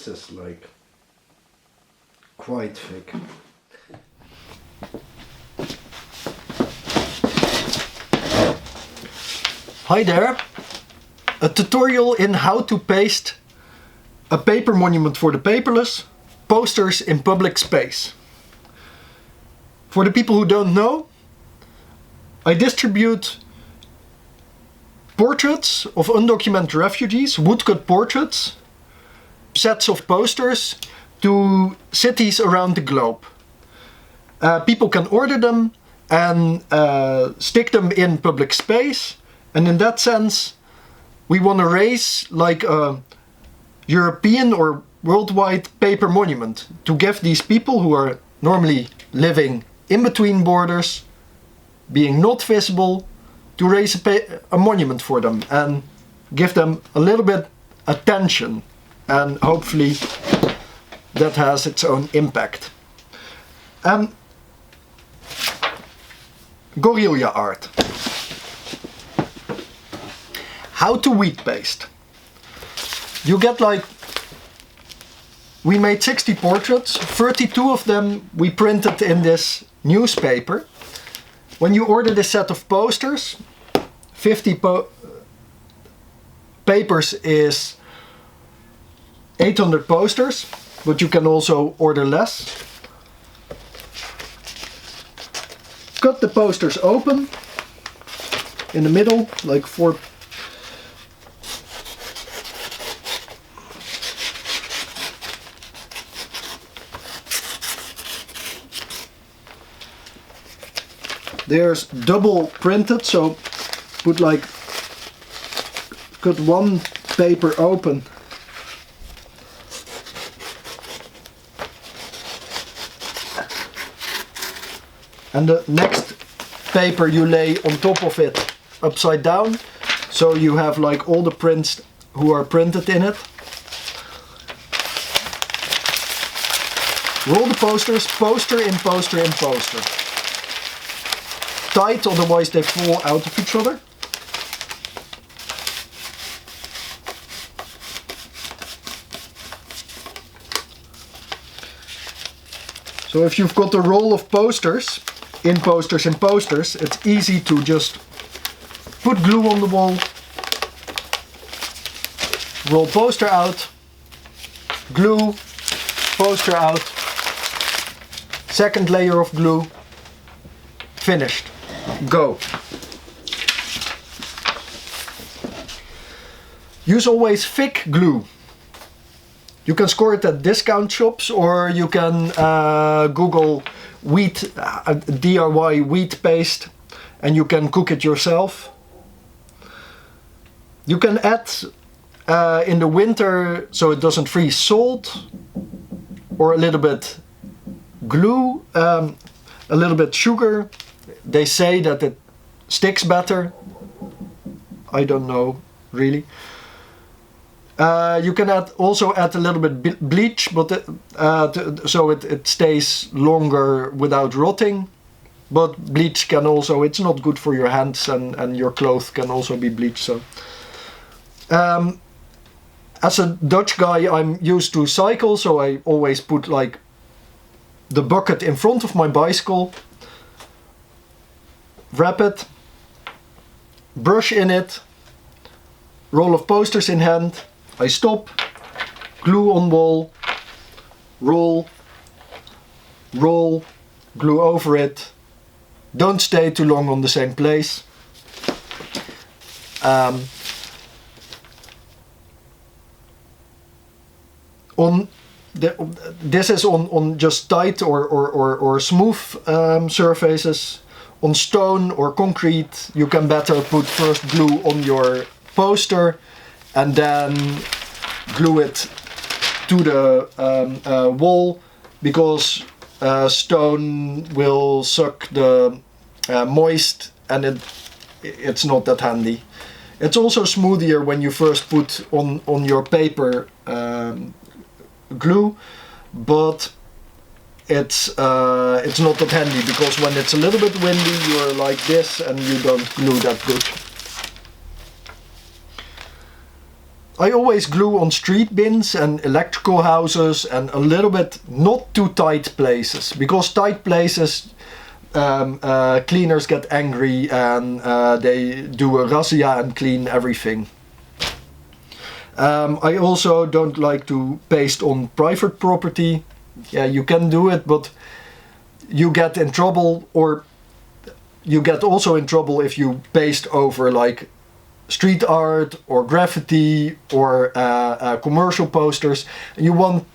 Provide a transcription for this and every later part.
this is like quite thick. Hi there! A tutorial in how to paste a paper monument for the paperless, posters in public space. For the people who don't know, I distribute portraits of undocumented refugees, woodcut portraits, sets of posters to cities around the globe. People can order them and stick them in public space, and in that sense we want to raise like a European or worldwide paper monument to give these people who are normally living in between borders, being not visible, to raise a monument for them and give them a little bit attention, and hopefully that has its own impact. Guerrilla art. How to wheat paste. You get like, we made 60 portraits, 32 of them we printed in this newspaper. When you order this set of posters, 50 papers is 800 posters, but you can also order less. Cut the posters open in the middle, like 4. There's double printed, so put like, cut one paper open and the next paper you lay on top of it upside down, so you have like all the prints who are printed in it. Roll the posters, poster in poster in poster. Tight, otherwise they fall out of each other. So if you've got a roll of posters in posters in posters, it's easy to just put glue on the wall, roll poster out, glue, poster out, second layer of glue, finished. Go. Use always thick glue. You can score it at discount shops, or you can Google DIY wheat paste and you can cook it yourself. You can add in the winter, so it doesn't freeze, salt or a little bit glue, a little bit sugar. They say that it sticks better. I don't know, really. You can also add a little bit bleach, but so it stays longer without rotting. But bleach can also, it's not good for your hands, and your clothes can also be bleached. So, as a Dutch guy, I'm used to cycle, so I always put like the bucket in front of my bicycle. Wrap it, brush in it, roll of posters in hand, I stop, glue on wall, roll, roll, glue over it, don't stay too long on the same place. This is on just tight or smooth surfaces. On stone or concrete, you can better put first glue on your poster and then glue it to the wall, because stone will suck the moist, and it's not that handy. It's also smoother when you first put on your paper glue, but it's not that handy, because when it's a little bit windy you're like this and you don't glue that good. I always glue on street bins and electrical houses and a little bit not too tight places, because tight places cleaners get angry and they do a razzia and clean everything. I also don't like to paste on private property. Yeah, you can do it, but you get in trouble, or you get also in trouble if you paste over like street art or graffiti or commercial posters. You want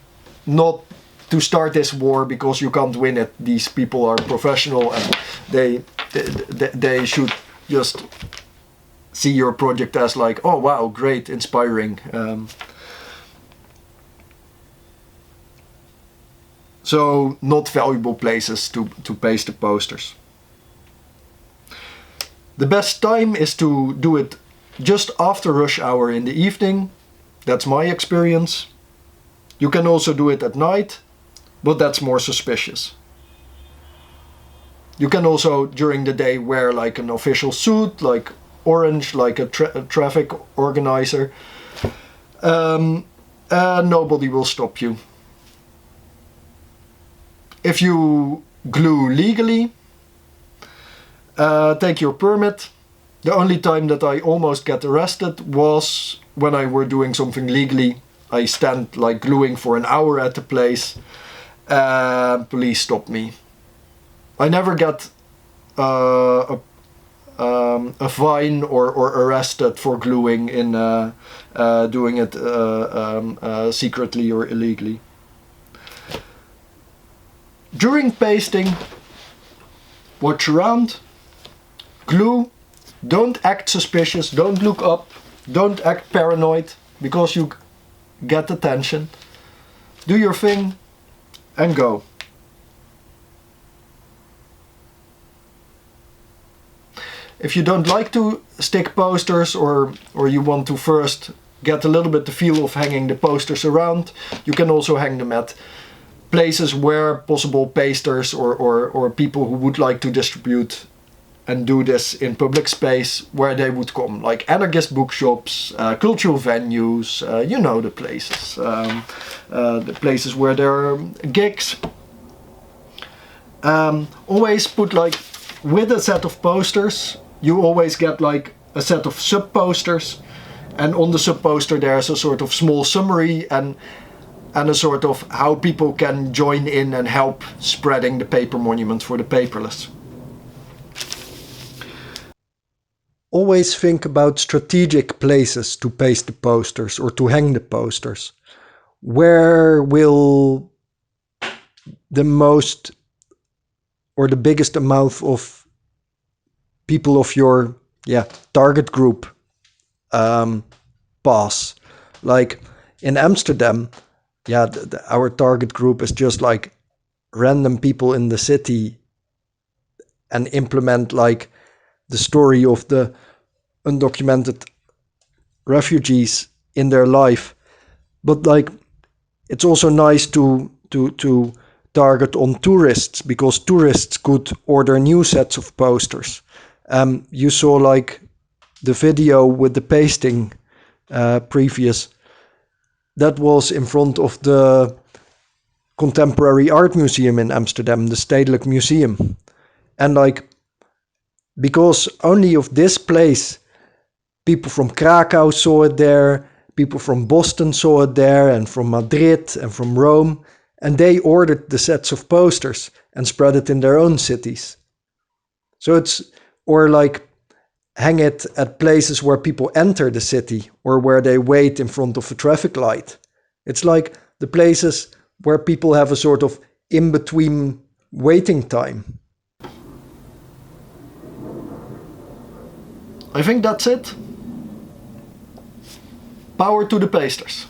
not to start this war because you can't win it. These people are professional and they should just see your project as like, oh wow, great, inspiring. So not valuable places to paste the posters. The best time is to do it just after rush hour in the evening. That's my experience. You can also do it at night, but that's more suspicious. You can also during the day wear like an official suit, like orange, like a traffic organizer. Nobody will stop you. If you glue legally, take your permit. The only time that I almost get arrested was when I were doing something legally. I stand like gluing for an hour at the place. Police stop me. I never get a fine or arrested for gluing in doing it secretly or illegally. During pasting, watch around, glue, don't act suspicious, don't look up, don't act paranoid because you get attention. Do your thing and go. If you don't like to stick posters or you want to first get a little bit the feel of hanging the posters around, you can also hang them at places where possible pasters or people who would like to distribute and do this in public space where they would come, like anarchist bookshops, cultural venues, you know the places where there are gigs. Always put like, with a set of posters, you always get like a set of sub-posters, and on the sub-poster there's a sort of small summary and a sort of how people can join in and help spreading the paper monument for the paperless. Always think about strategic places to paste the posters or to hang the posters. Where will the most or the biggest amount of people of your target group pass? Like in Amsterdam, our target group is just like random people in the city and implement like the story of the undocumented refugees in their life. But like it's also nice to target on tourists, because tourists could order new sets of posters. You saw like the video with the pasting previous. That was in front of the Contemporary Art Museum in Amsterdam, the Stedelijk Museum. And like, because only of this place, people from Krakow saw it there, people from Boston saw it there, and from Madrid and from Rome, and they ordered the sets of posters and spread it in their own cities. So it's, or like hang it at places where people enter the city or where they wait in front of a traffic light. It's like the places where people have a sort of in-between waiting time. I think that's it. Power to the pasters.